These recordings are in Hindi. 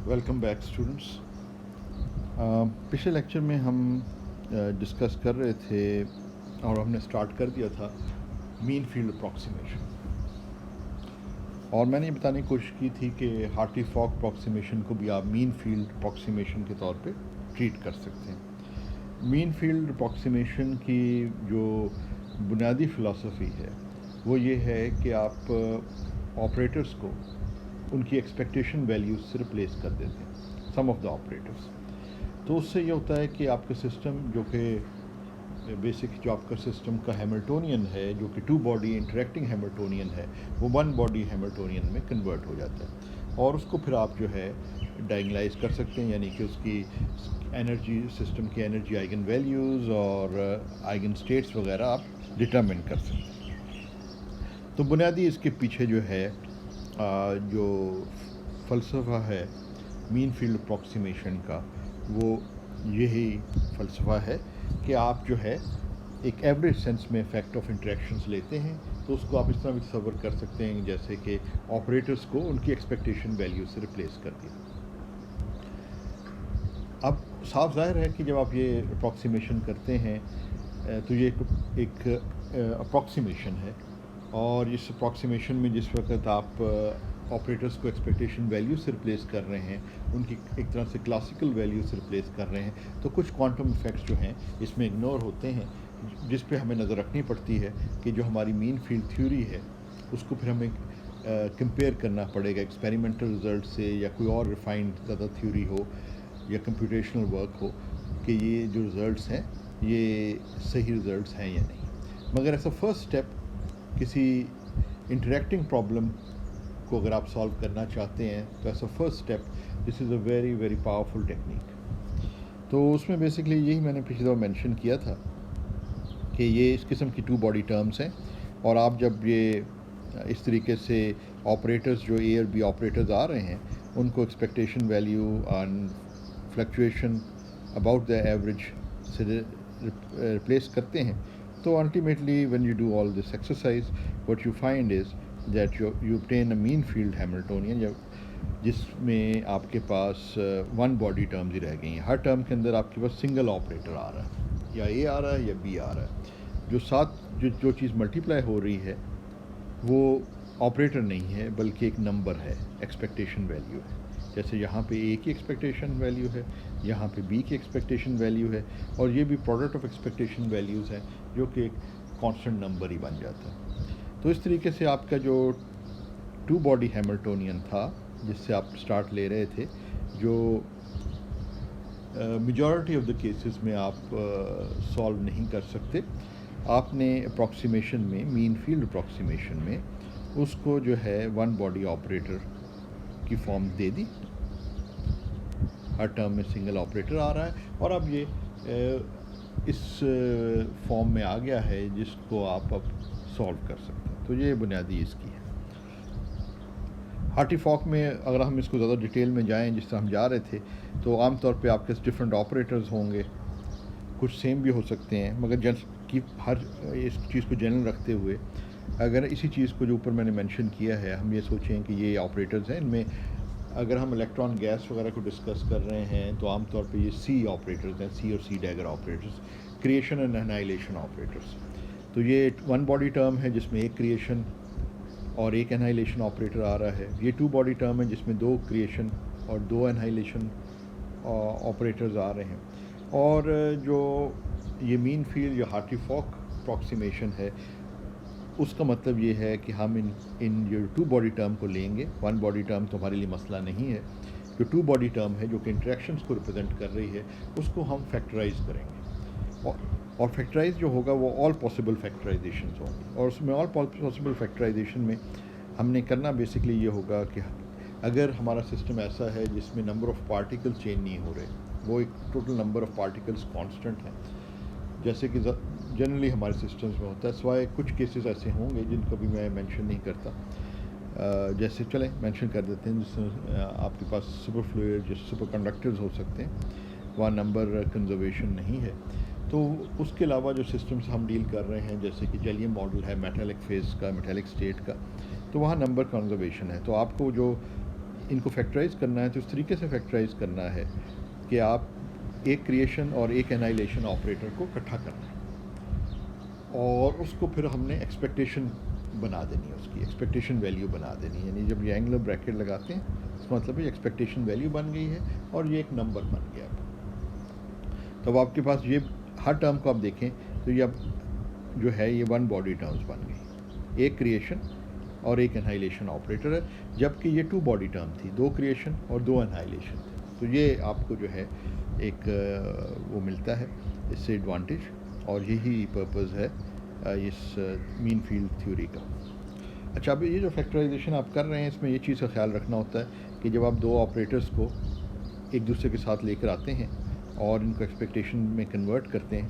Welcome back students. पिछले लेक्चर में हम डिस्कस कर रहे थे और हमने स्टार्ट कर दिया था मीन फील्ड अप्रॉक्सीमेशन, और मैंने ये बताने की कोशिश की थी कि हार्ट्री-फॉक अप्रॉक्सीमेशन को भी आप मीन फील्ड अप्रॉक्सीमेशन के तौर पे ट्रीट कर सकते हैं। मीन फील्ड अप्रॉक्सीमेशन की जो बुनियादी फ़िलासफ़ी है वो ये है कि आप ऑपरेटर्स को उनकी एक्सपेक्टेशन वैल्यूज से रिप्लेस कर देते हैं, सम ऑफ द ऑपरेटर्स। तो उससे ये होता है कि आपका सिस्टम जो कि बेसिक जो आपका सिस्टम का हैमिल्टोनियन है, जो कि टू बॉडी इंटरेक्टिंग हैमिल्टोनियन है, वो वन बॉडी हैमिल्टोनियन में कन्वर्ट हो जाता है, और उसको फिर आप जो है डायगनलाइज कर सकते हैं, यानी कि उसकी एनर्जी, सिस्टम की एनर्जी आइगन वैल्यूज़ और आइगन स्टेट्स वगैरह आप डिटरमिन कर सकते हैं। तो बुनियादी इसके पीछे जो है जो फ़लसफ़ा है मीन फील्ड अप्रॉक्सीमेशन का, वो यही फ़लसफ़ा है कि आप जो है एक एवरेज सेंस में इफ़ेक्ट ऑफ इंटरेक्शंस लेते हैं। तो उसको आप इस तरह भी तस्वर कर सकते हैं जैसे कि ऑपरेटर्स को उनकी एक्सपेक्टेशन वैल्यू से रिप्लेस कर दिया। अब साफ ज़ाहिर है कि जब आप ये अप्रॉक्सीमेशन करते हैं तो ये एक अप्रॉक्सीमेशन है, और इस अप्रॉक्सीमेशन में जिस वक्त आप ऑपरेटर्स को एक्सपेक्टेशन वैल्यू से रिप्लेस कर रहे हैं, उनकी एक तरह से क्लासिकल वैल्यू से रिप्लेस कर रहे हैं, तो कुछ क्वांटम इफ़ेक्ट्स जो हैं इसमें इग्नोर होते हैं, जिस पे हमें नज़र रखनी पड़ती है कि जो हमारी मीन फील्ड थ्योरी है उसको फिर हमें कंपेयर करना पड़ेगा एक्सपेरिमेंटल रिजल्ट से, या कोई और रिफाइंड ज़्यादा थ्योरी हो या कंप्यूटेशनल वर्क हो कि ये जो रिज़ल्ट्स हैं ये सही रिज़ल्ट्स हैं या नहीं। मगर एज अ फर्स्ट स्टेप किसी इंटरेक्टिंग प्रॉब्लम को अगर आप सॉल्व करना चाहते हैं तो as a first step this is a very very powerful technique. तो उसमें बेसिकली यही मैंने पिछली दफ़ा मेंशन किया था कि ये इस किस्म की टू बॉडी टर्म्स हैं, और आप जब ये इस तरीके से ऑपरेटर्स जो ए और बी ऑपरेटर्स आ रहे हैं उनको expectation value and fluctuation about the average से रिप्लेस करते हैं, तो ultimately when you do all this exercise what you find is that you obtain a mean field Hamiltonian, जिसमें आपके पास वन बॉडी टर्म्स ही रह गई हैं। हर टर्म के अंदर आपके पास सिंगल ऑपरेटर आ रहा है, या ए आ रहा है या बी आ रहा है। जो साथ जो चीज़ मल्टीप्लाई हो रही है वो ऑपरेटर नहीं है बल्कि एक नंबर है, एक्सपेक्टेशन वैल्यू है। जैसे यहाँ पे ए की एक्सपेक्टेशन वैल्यू है, यहाँ पे बी की एक्सपेक्टेशन वैल्यू है, और ये भी प्रोडक्ट ऑफ एक्सपेक्टेशन वैल्यूज़ हैं जो कि एक कांस्टेंट नंबर ही बन जाता है। तो इस तरीके से आपका जो टू बॉडी हैमिल्टोनियन था जिससे आप स्टार्ट ले रहे थे, जो मेजॉरिटी ऑफ द केसेस में आप सॉल्व नहीं कर सकते, आपने अप्रॉक्सीमेशन में, मीन फील्ड अप्रॉक्सीमेशन में, उसको जो है वन बॉडी ऑपरेटर की फॉर्म दे दी। हर टर्म में सिंगल ऑपरेटर आ रहा है, और अब ये इस फॉर्म में आ गया है जिसको आप अब सॉल्व कर सकते हैं। तो ये बुनियादी इसकी है। हार्ट्री-फॉक में अगर हम इसको ज़्यादा डिटेल में जाएं, जिस तरह हम जा रहे थे, तो आम तौर पे आपके डिफरेंट ऑपरेटर्स होंगे, कुछ सेम भी हो सकते हैं, मगर की हर इस चीज़ को जनरल रखते हुए अगर इसी चीज़ को जो ऊपर मैंने मेंशन किया है, हम ये सोचें कि ये ऑपरेटर्स हैं, इनमें अगर हम इलेक्ट्रॉन गैस वगैरह को डिस्कस कर रहे हैं तो आम तौर पे ये सी ऑपरेटर्स हैं, सी और सी dagger operators, creation and annihilation operators. तो ये वन बॉडी टर्म है जिसमें एक क्रिएशन और एक एनाइलेशन ऑपरेटर आ रहा है। ये टू बॉडी टर्म है जिसमें दो क्रिएशन और दो एनाइलेशन ऑपरेटर्स आ रहे हैं। और जो ये मीन फील्ड या हार्ट्री-फॉक अप्रॉक्सीमेशन है, उसका मतलब ये है कि हम इन जो टू बॉडी टर्म को लेंगे, वन बॉडी टर्म तो हमारे लिए मसला नहीं है, जो टू बॉडी टर्म है जो कि इंटरेक्शंस को रिप्रेजेंट कर रही है, उसको हम फैक्टराइज करेंगे, और फैक्टराइज जो होगा वो ऑल पॉसिबल फैक्टराइजेशंस होंगी। और उसमें ऑल पॉसिबल फैक्टराइजेशन में हमने करना बेसिकली ये होगा कि अगर हमारा सिस्टम ऐसा है जिसमें नंबर ऑफ़ पार्टिकल्स चेंज नहीं हो रहे, वो एक total number of particles constant है, जैसे कि जनरली हमारे सिस्टम्स में होता है, सिवाय कुछ केसेस ऐसे होंगे जिनको भी मैं मेंशन नहीं करता। जैसे चलें मेंशन कर देते हैं, जिसमें आपके पास सुपर फ्लूइड, जैसे सुपर कंडक्टर्स हो सकते हैं, वहाँ नंबर कंजर्वेशन नहीं है। तो उसके अलावा जो सिस्टम्स हम डील कर रहे हैं, जैसे कि जेलियम मॉडल है मेटालिक फेज़ का, मेटालिक स्टेट का, तो वहाँ नंबर कंजर्वेशन है। तो आपको जो इनको फैक्टराइज़ करना है तो इस तरीके से फैक्टराइज़ करना है कि आप एक क्रिएशन और एक एनाइलेशन ऑपरेटर को इकट्ठा करना है और उसको फिर हमने एक्सपेक्टेशन बना देनी है, उसकी एक्सपेक्टेशन वैल्यू बना देनी है। यानी जब ये एंगुलर ब्रैकेट लगाते हैं इसका मतलब है एक्सपेक्टेशन वैल्यू बन गई है और ये एक नंबर बन गया। तो अब आपके पास ये हर टर्म को आप देखें तो ये अब जो है ये वन बॉडी टर्म्स बन गई, एक क्रिएशन और एक एनाइलेशन ऑपरेटर है, जबकि ये टू बॉडी टर्म थी, दो क्रिएशन और दो एनाइलेशन थे। तो ये आपको जो है एक वो मिलता है इससे एडवांटेज, और यही पर्पज़ है इस मीन फील्ड थ्योरी का। अच्छा, अब ये जो फैक्टराइजेशन आप कर रहे हैं इसमें ये चीज़ का ख्याल रखना होता है कि जब आप दो ऑपरेटर्स को एक दूसरे के साथ लेकर आते हैं और इनको एक्सपेक्टेशन में कन्वर्ट करते हैं,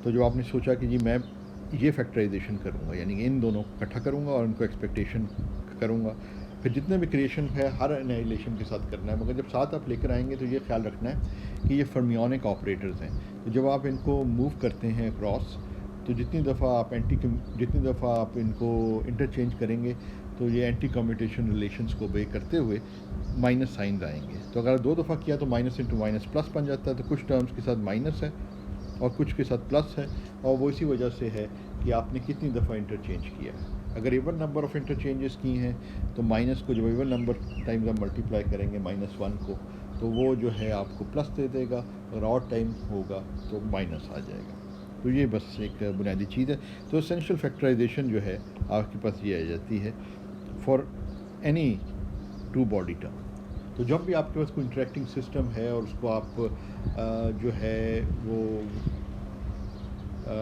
तो जो आपने सोचा कि जी मैं ये फैक्टराइजेशन करूँगा, यानी इन दोनों को इकट्ठा करूँगा और इनको एक्सपेक्टेशन करूँगा, फिर जितने भी क्रिएशन है हर एनाइलेशन के साथ करना है। मगर जब साथ आप लेकर आएंगे तो ये ख्याल रखना है कि ये फर्मियोनिक ऑपरेटर्स हैं। तो जब आप इनको मूव करते हैं क्रॉस, तो जितनी दफ़ा आप इनको इंटरचेंज करेंगे तो ये एंटी कम्यूटेशन रिलेशंस को ब्रेक करते हुए माइनस साइंस आएंगे। तो अगर दो दफ़ा किया तो माइनस इंटू माइनस प्लस बन जाता है। तो कुछ टर्म्स के साथ माइनस है और कुछ के साथ प्लस है, और वो इसी वजह से है कि आपने कितनी दफ़ा इंटरचेंज किया है। अगर इवन नंबर ऑफ़ इंटरचेंजेस की हैं तो माइनस को जब इवन नंबर टाइम्स आप मल्टीप्लाई करेंगे -1 को, तो वो जो है आपको प्लस दे देगा, अगर ऑड टाइम होगा तो माइनस आ जाएगा। तो ये बस एक बुनियादी चीज़ है। तो एसेंशियल फैक्टराइजेशन जो है आपके पास ये आ जाती है for any two body term. तो जब भी आपके पास कोई इंटरेक्टिंग सिस्टम है और उसको आप जो है वो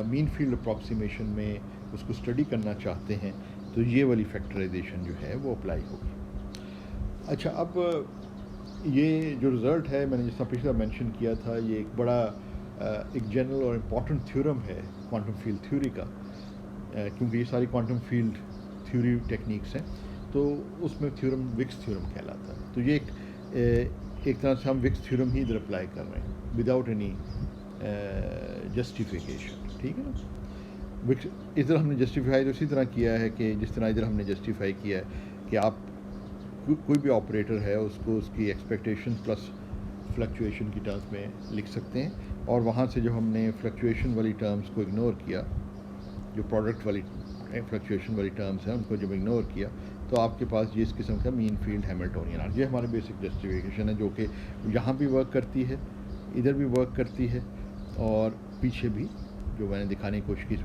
मीन फील्ड अप्रॉक्सीमेशन में उसको स्टडी करना चाहते हैं तो ये वाली फैक्टराइजेशन जो है वो अप्लाई होगी। अच्छा, अब ये जो रिज़ल्ट है मैंने जिस तरह पिछला मेंशन किया था, ये एक बड़ा एक जनरल और इम्पॉर्टेंट थ्योरम है क्वांटम फील्ड थ्योरी का, क्योंकि ये सारी क्वांटम फील्ड थ्योरी टेक्निक्स हैं, तो उसमें थ्योरम विक्स थ्योरम कहलाता है। तो ये एक तरह से हम विक्स थ्योरम ही इधर अप्लाई कर रहे हैं विदाउट एनी जस्टिफिकेशन, ठीक है ना। विक्स इधर हमने जस्टिफाई तो इसी तरह किया है कि जिस तरह इधर हमने जस्टिफाई किया है कि आप कोई भी ऑपरेटर है उसको उसकी एक्सपेक्टेशन प्लस फ्लक्चुएशन की टर्म्स में लिख सकते हैं, और वहाँ से जब हमने फ्लक्चुएशन वाली टर्म्स को इग्नोर किया, जो प्रोडक्ट वाली फ्लक्चुएशन वाली टर्म्स हैं उनको जब इग्नोर किया, तो आपके पास ये इस किस्म का मीन फील्ड हैमिल्टोनियन आ। ये हमारी बेसिक जस्टिफिकेशन है जो कि यहाँ भी वर्क करती है, इधर भी वर्क करती है और पीछे भी, जो मैंने दिखाने की कोशिश की।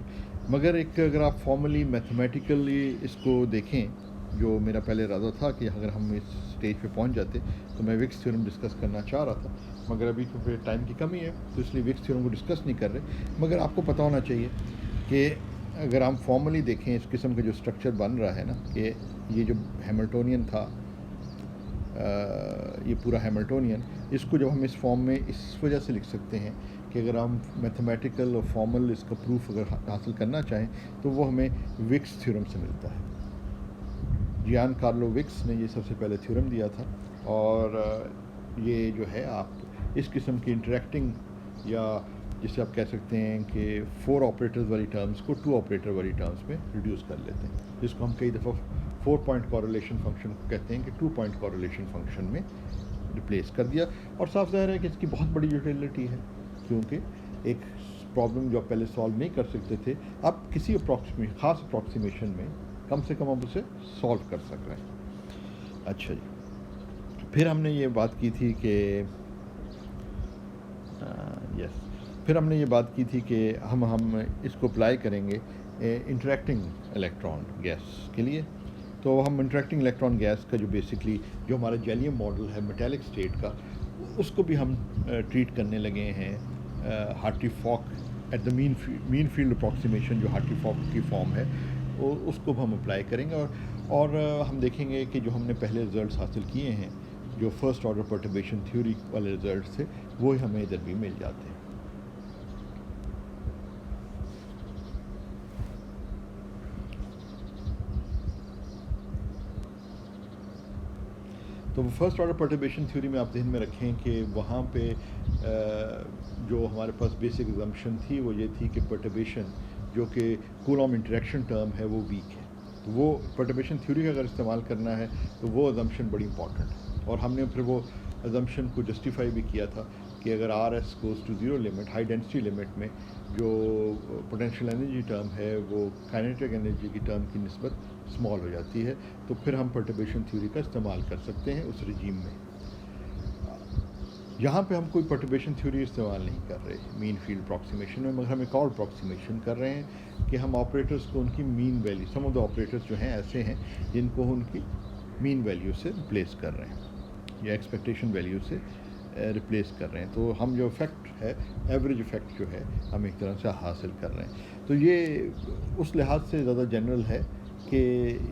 मगर एक अगर आप फॉर्मली मैथमेटिकली इसको देखें, जो मेरा पहले इरादा था कि अगर हम इस स्टेज पे पहुंच जाते तो मैं विक्स थ्योरम डिस्कस करना चाह रहा था, मगर अभी तो फिर टाइम की कमी है तो इसलिए विक्स थ्योरम को डिस्कस नहीं कर रहे। मगर आपको पता होना चाहिए कि अगर हम फॉर्मली देखें इस किस्म का जो स्ट्रक्चर बन रहा है ना, कि ये जो हैमिल्टोनियन था, ये पूरा हैमिल्टोनियन, इसको जब हम इस फॉर्म में इस वजह से लिख सकते हैं कि अगर हम मैथमेटिकल और फॉर्मल इसका प्रूफ अगर हासिल करना चाहें तो वो हमें विक्स थ्योरम से मिलता है। जियान कार्लो विक्स ने ये सबसे पहले थ्योरम दिया था, और ये जो है आप इस किस्म की इंटरेक्टिंग, या जिसे आप कह सकते हैं कि 4 ऑपरेटर्स वाली टर्म्स को 2 ऑपरेटर वाली टर्म्स में रिड्यूस कर लेते हैं, जिसको हम कई दफ़ा 4 पॉइंट कॉरेलेशन फंक्शन को कहते हैं कि 2 पॉइंट कॉरेलेशन फंक्शन में रिप्लेस कर दिया। और साफ ज़ाहिर है कि इसकी बहुत बड़ी यूटिलिटी है, क्योंकि एक प्रॉब्लम जो आप पहले सॉल्व नहीं कर सकते थे, आप किसी ख़ास अप्रॉक्सीमेशन में कम से कम आप उसे सॉल्व कर सक रहे हैं। अच्छा जी, फिर हमने ये बात की थी कि फिर हमने ये बात की थी कि हम इसको अप्लाई करेंगे इंटरेक्टिंग इलेक्ट्रॉन गैस के लिए। तो हम इंटरेक्टिंग इलेक्ट्रॉन गैस का जो बेसिकली जो हमारा गैलियम मॉडल है मेटेलिक स्टेट का, उसको भी हम ट्रीट करने लगे हैं Hartree-Fock at the mean field approximation, जो हार्ट्री-फॉक की फॉर्म है उसको हम अप्लाई करेंगे, और हम देखेंगे कि जो हमने पहले रिज़ल्ट्स हासिल किए हैं, जो फर्स्ट ऑर्डर पर्टर्बेशन थ्योरी वाले रिज़ल्ट्स थे, वो हमें इधर भी मिल जाते हैं। तो फर्स्ट ऑर्डर पर्टर्बेशन थ्योरी में आप ध्यान में रखें कि वहाँ पे जो हमारे पास बेसिक असम्पशन थी वो ये थी कि पर्टर्बेशन जो कि कूलॉम इंटरेक्शन टर्म है वो वीक है। तो वो परटर्बेशन थ्योरी का अगर इस्तेमाल करना है तो वो अजम्पशन बड़ी इंपॉर्टेंट है। और हमने फिर वो अजम्पशन को जस्टिफाई भी किया था कि अगर R S goes to zero limit, high density limit में जो पोटेंशियल एनर्जी टर्म है वो काइनेटिक एनर्जी की टर्म की निस्बत स्मॉल हो जाती है, तो फिर हम परटर्बेशन थ्योरी का इस्तेमाल कर सकते हैं उस रिजीम में। यहाँ पे हम कोई परटर्बेशन थ्योरी इस्तेमाल नहीं कर रहे मीन फील्ड अप्रॉक्सीमेशन में, मगर हम एक और अप्रॉक्सीमेशन कर रहे हैं कि हम ऑपरेटर्स को उनकी mean value, sum of the operators जो हैं ऐसे हैं जिनको उनकी मीन वैल्यू से रिप्लेस कर रहे हैं या एक्सपेक्टेशन वैल्यू से रिप्लेस कर रहे हैं। तो हम जो इफेक्ट है, एवरेज इफेक्ट जो है, हम एक तरह से हासिल कर रहे हैं। तो ये उस लिहाज से ज़्यादा जनरल है कि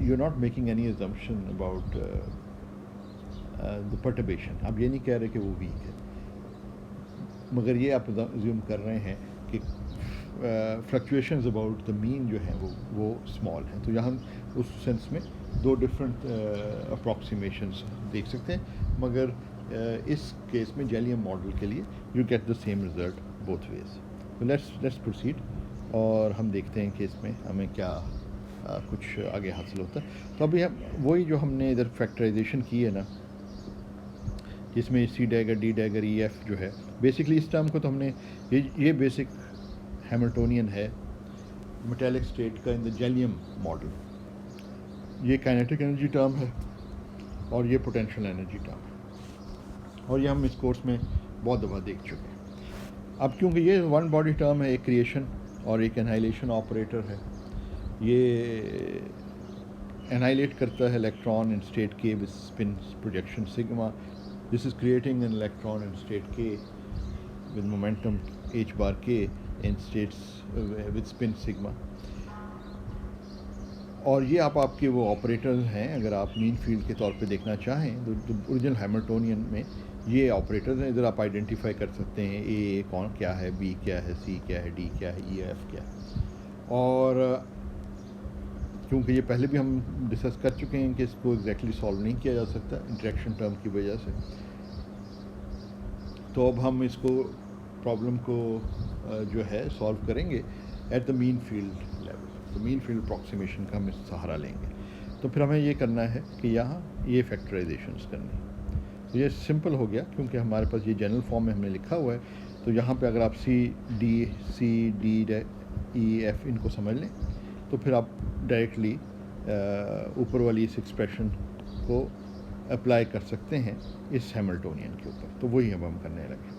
you are not making any assumption about the perturbation. आप ये नहीं कह रहे कि वो वीक है, मगर ये आप अज्यूम कर रहे हैं कि फ्लक्चुएशंस अबाउट द मीन जो हैं वो स्मॉल हैं। तो यहाँ उस सेंस में दो डिफरेंट अप्रॉक्सीमेशंस देख सकते हैं, मगर इस केस में जेलियम मॉडल के लिए you get the same result both ways. तो लेट्स प्रोसीड और हम देखते हैं कि इसमें हमें क्या कुछ आगे हासिल होता है। तो अभी हम वही जो हमने इधर फैक्टराइजेशन की है ना, जिसमें c dagger, d dagger, e f जो है, बेसिकली इस टर्म को तो हमने ये बेसिक हैमिल्टोनियन है मेटेलिक स्टेट का इन द जेलियम मॉडल। ये काइनेटिक एनर्जी टर्म है और ये पोटेंशियल एनर्जी टर्म है, और ये हम इस कोर्स में बहुत दफ़ा देख चुके हैं। अब क्योंकि ये वन बॉडी टर्म है, एक क्रिएशन और एक एनाइलेशन ऑपरेटर है, ये एनाइलेट करता है इलेक्ट्रॉन इन स्टेट के with spin projection sigma. This is creating an electron in state K with momentum h bar k in states with spin sigma। और ये आपके वो ऑपरेटर्स हैं। अगर आप मीन फील्ड के तौर पे देखना चाहें तो ओरिजिनल हैमिल्टोनियन में ये ऑपरेटर्स हैं। इधर आप आइडेंटिफाई कर सकते हैं ए कौन क्या है, बी क्या है, सी क्या है, डी क्या है, ई एफ क्या है। और क्योंकि ये पहले भी हम डिस्कस कर चुके हैं कि इसको एग्जैक्टली सॉल्व नहीं किया जा सकता इंटरेक्शन टर्म की वजह से, तो अब हम इसको प्रॉब्लम को जो है सॉल्व करेंगे at the mean field level. तो मीन फील्ड अप्रॉक्सीमेशन का हम सहारा लेंगे। तो फिर हमें ये करना है कि यहाँ ये फैक्टराइजेशंस करनी। तो ये सिंपल हो गया क्योंकि हमारे पास ये जनरल फॉर्म में हमने लिखा हुआ है। तो यहाँ पे अगर आप सी डी ई एफ इनको समझ लें तो फिर आप डायरेक्टली ऊपर वाली इस एक्सप्रेशन को अप्लाई कर सकते हैं इस हैमिल्टोनियन के ऊपर। तो वही हम करने लगे।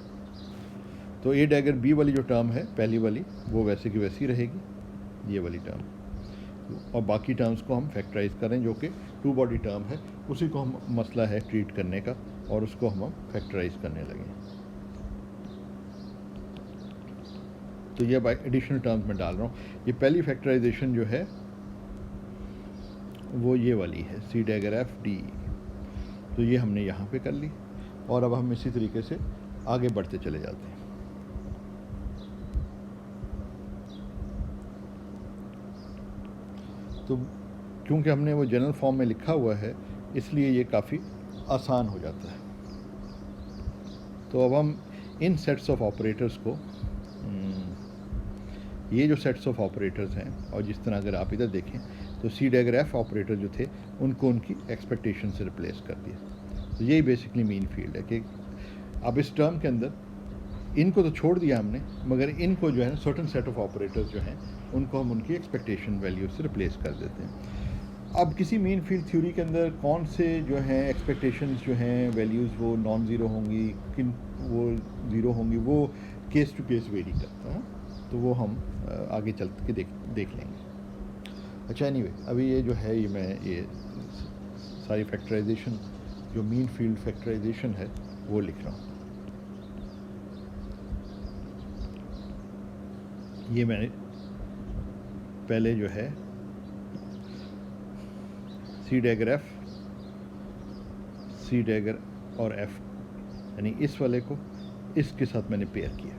तो ए डैगर बी वाली जो टर्म है पहली वाली, वो वैसे की वैसी रहेगी, ये वाली टर्म, और बाकी टर्म्स को हम फैक्टराइज करें जो कि टू बॉडी टर्म है, उसी को हम मसला है ट्रीट करने का, और उसको हम फैक्टराइज करने लगे। तो ये बाय एडिशनल टर्म्स में डाल रहा हूँ। ये पहली फैक्टराइजेशन जो है वो ये वाली है, सी डैगर एफ डी। तो ये हमने यहाँ पे कर ली, और अब हम इसी तरीके से आगे बढ़ते चले जाते हैं। तो क्योंकि हमने वो जनरल फॉर्म में लिखा हुआ है इसलिए ये काफ़ी आसान हो जाता है। तो अब हम इन सेट्स ऑफ ऑपरेटर्स को, ये जो सेट्स ऑफ ऑपरेटर्स हैं, और जिस तरह अगर आप इधर देखें तो सी डैगर एफ ऑपरेटर जो थे उनको उनकी एक्सपेक्टेशन से रिप्लेस कर दिया। तो यही बेसिकली मीन फील्ड है कि अब इस टर्म के अंदर इनको तो छोड़ दिया हमने, मगर इनको जो है ना सर्टन सेट ऑफ ऑपरेटर्स जो हैं उनको हम उनकी एक्सपेक्टेशन वैल्यू से रिप्लेस कर देते हैं। अब किसी मीन फील्ड थ्योरी के अंदर कौन से जो हैं एक्सपेक्टेशंस जो हैं वैल्यूज़ वो नॉन ज़ीरो होंगी, किन वो ज़ीरो होंगी, वो केस टू केस वेरी करता है। तो वो हम आगे चल के देख लेंगे। अच्छा, एनीवे अभी ये जो है ये सारी फैक्टराइजेशन जो मीन फील्ड फैक्टराइजेशन है वो लिख रहा हूँ। ये मैंने पहले जो है सी डैगर एफ, सी डैगर और एफ, यानी इस वाले को इसके साथ मैंने पेयर किया,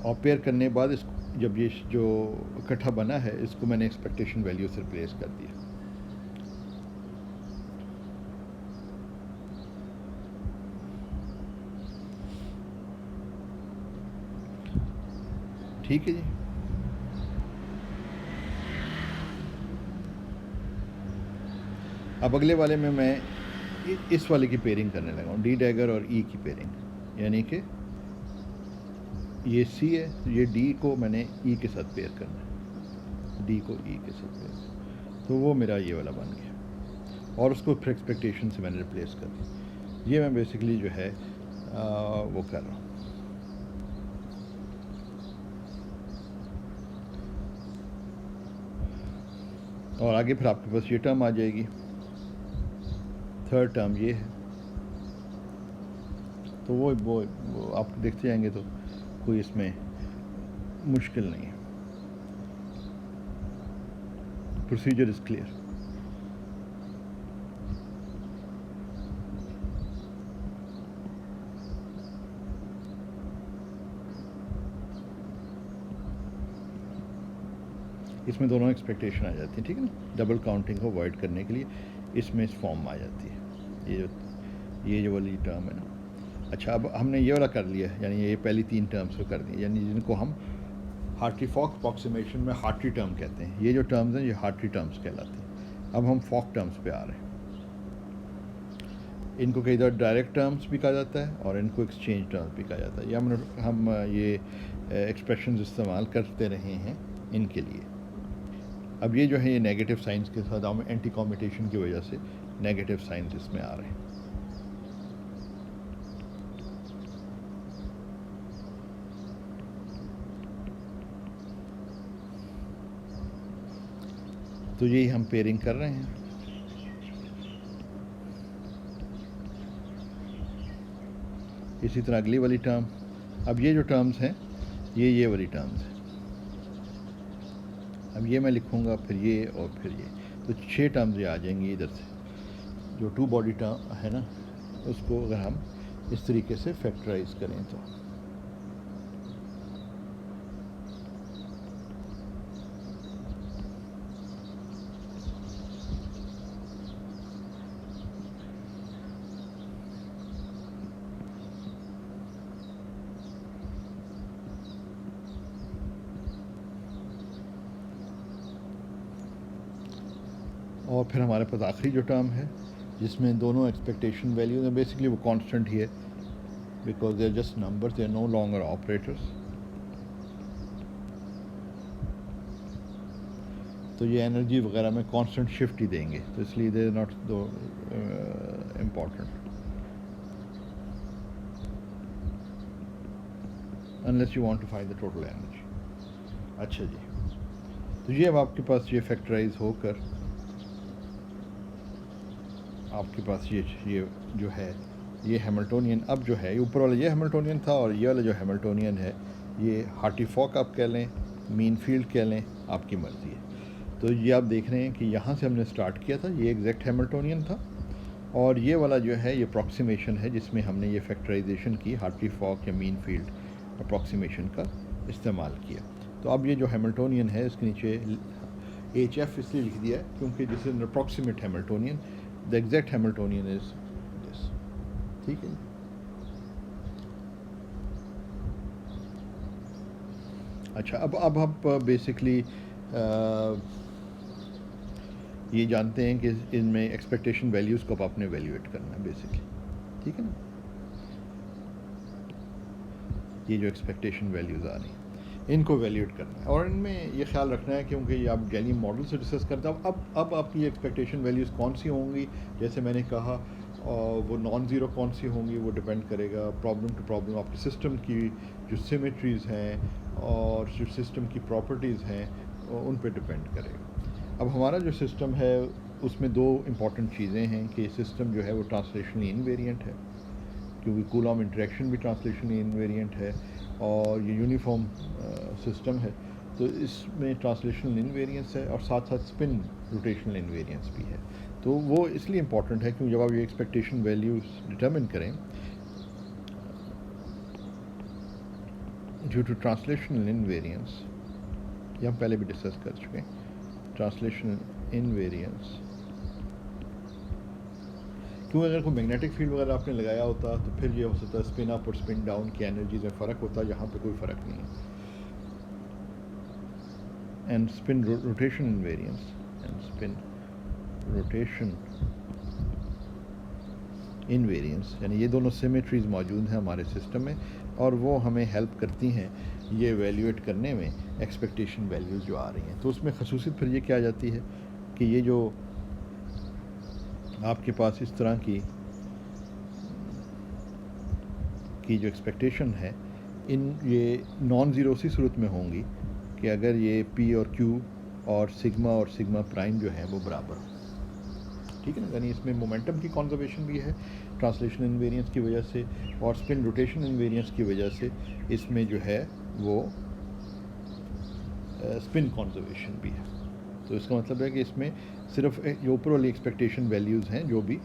और पेयर करने के बाद इसको जब ये जो इकट्ठा बना है इसको मैंने एक्सपेक्टेशन वैल्यू से रिप्लेस कर दिया। ठीक है जी। अब अगले वाले में मैं इस वाले की पेयरिंग करने लगा हूँ, डी डैगर और ई की पेयरिंग, यानी कि ये सी है, ये डी को मैंने ई के साथ पेयर करना है, डी को ई के साथ पेयर, तो वो मेरा ये वाला बन गया और उसको फिर एक्सपेक्टेशन से मैंने रिप्लेस कर दिया। ये मैं बेसिकली जो है वो कर रहा हूँ। और आगे फिर आपके पास ये टर्म आ जाएगी, थर्ड टर्म ये है, तो वो आप देखते जाएंगे तो कोई इसमें मुश्किल नहीं है, प्रोसीजर इज़ क्लियर। इसमें दोनों एक्सपेक्टेशन आ जाती है, ठीक है ना, डबल काउंटिंग को अवॉइड करने के लिए इसमें इस फॉर्म में आ जाती है, ये जो वाली टर्म है ना। अच्छा, अब हमने ये वाला कर लिया, यानी ये पहली 3 टर्म्स को कर दी, यानी जिनको हम हार्ट्री-फॉक अप्रॉक्सीमेशन में हार्ट्री टर्म कहते हैं। ये जो टर्म्स हैं ये हार्ट्री टर्म्स कहलाती हैं। अब हम फॉक टर्म्स पे आ रहे हैं। इनको कई बार डायरेक्ट टर्म्स भी कहा जाता है और इनको एक्सचेंज टर्म्स भी कहा जाता है। या हम ये एक्सप्रेशंस इस्तेमाल करते रहे हैं इनके लिए। अब ये जो है ये नेगेटिव साइंस के साथ हम एंटी कॉम्यूटेशन की वजह से नेगेटिव साइंस इसमें आ रहे हैं। तो यही हम पेयरिंग कर रहे हैं। इसी तरह अगली वाली टर्म, अब ये जो टर्म्स हैं ये वाली टर्म्स हैं। अब ये मैं लिखूँगा, फिर ये और फिर ये, तो 6 टर्म्स ये आ जाएंगी इधर से। जो 2 बॉडी टर्म है ना, उसको अगर हम इस तरीके से फैक्टराइज करें तो और फिर हमारे पास आखिरी जो टर्म है जिसमें दोनों एक्सपेक्टेशन वैल्यूज हैं, बेसिकली वो कांस्टेंट ही है, because they are just numbers, they are no longer operators. तो ये एनर्जी वगैरह में कांस्टेंट शिफ्ट ही देंगे, तो इसलिए they are not too important unless you want to find the total energy. अच्छा जी, तो ये अब आपके पास ये फैक्टराइज होकर आपके पास ये जो है ये हैमिल्टोनियन, अब जो है ऊपर वाला ये हैमिल्टोनियन था और ये वाला जो हैमिल्टोनियन है ये हार्ट्री-फॉक आप कह लें, मीन फील्ड कह लें, आपकी मर्ज़ी है। तो ये आप देख रहे हैं कि यहाँ से हमने स्टार्ट किया था, ये एग्जैक्ट हैमिल्टोनियन था, और ये वाला जो है ये अप्रॉक्सीमेशन है जिसमें हमने ये फैक्टराइजेशन की, हार्ट्री-फॉक या मीन फील्ड अप्रॉक्सीमेशन का इस्तेमाल किया। तो अब ये जो हैमिल्टोनियन है इसके नीचे HF इसलिए लिख दिया है क्योंकि this is an approximate Hamiltonian, the exact Hamiltonian is this, ठीक है। अच्छा, अब आप बेसिकली ये जानते हैं कि इनमें एक्सपेक्टेशन वैल्यूज़ को आपने वैल्यूएट करना है बेसिकली, ठीक है ना। ये जो एक्सपेक्टेशन वैल्यूज़ आ रही हैं इनको वैल्यूएट करना है और इनमें ये ख्याल रखना है क्योंकि ये आप गैलियम मॉडल से डिस्कस करते हैं। अब आपकी एक्सपेक्टेशन वैल्यूज़ कौन सी होंगी, जैसे मैंने कहा वो नॉन ज़ीरो कौन सी होंगी वो डिपेंड करेगा प्रॉब्लम टू प्रॉब्लम, आपके सिस्टम की जो सिमेट्रीज़ हैं और जो सिस्टम की प्रॉपर्टीज़ हैं उन पे डिपेंड करेगा। अब हमारा जो सिस्टम है उसमें 2 इम्पॉर्टेंट चीज़ें हैं कि सिस्टम जो है वो ट्रांसलेशनली इनवेरिएंट है, क्योंकि कूलॉम इंटरेक्शन भी ट्रांसलेशनली इनवेरिएंट है और ये यूनिफॉर्म सिस्टम है, तो इसमें ट्रांसलेशनल इनवेरिएंस है और साथ साथ स्पिन रोटेशनल इनवेरिएंस भी है। तो वो इसलिए इम्पॉर्टेंट है क्योंकि जब आप ये एक्सपेक्टेशन वैल्यूज डिटरमिन करें ड्यू टू ट्रांसलेशनल इनवेरिएंस, ये हम पहले भी डिस्कस कर चुके हैं, ट्रांसलेशनल इनवेरिएंस, क्योंकि अगर कोई मैग्नेटिक फील्ड वगैरह आपने लगाया होता तो फिर ये हो सकता है स्पिन अप और स्पिन डाउन की एनर्जीज में फ़र्क होता, यहाँ पे कोई फ़र्क नहीं है। And spin rotation invariance and spin rotation invariance, यानी ये दोनों सिमेट्रीज मौजूद हैं हमारे सिस्टम में और वो हमें हेल्प करती हैं ये एवेल्यूएट करने में एक्सपेक्टेशन वैल्यूज़ जो आ रही हैं। तो उसमें खसूसियत फिर ये क्या आ जाती है कि ये जो आपके पास इस तरह की जो एक्सपेक्टेशन है ये नॉन ज़ीरो सी सूरत में होंगी कि अगर ये पी और क्यू और सिग्मा प्राइम जो है वो बराबर हो, ठीक है ना। यानी इसमें मोमेंटम की कॉन्जर्वेशन भी है ट्रांसलेशन इनवेरिएंस की वजह से और स्पिन रोटेशन इनवेरिएंस की वजह से इसमें जो है वो स्पिन कॉन्जर्वेशन भी है। तो इसका मतलब है कि इसमें सिर्फ जो ऊपर वाली एक्सपेक्टेशन वैल्यूज़ हैं जो भी